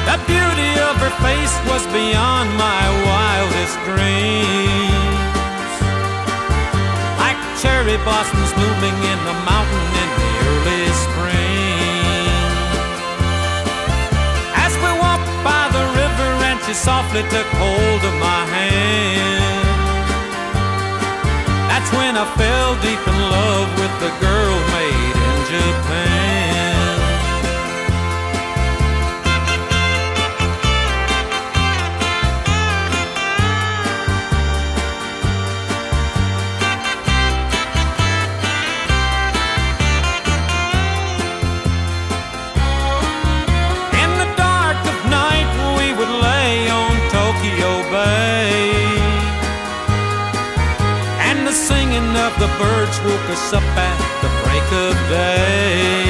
The beauty of her face was beyond my wildest dreams, like cherry blossoms blooming in the mountain in the early spring. As we walked by the river and she softly took hold of my hand, that's when I fell deep in love with the girl made in Japan. And the singing of the birds woke us up at the break of day.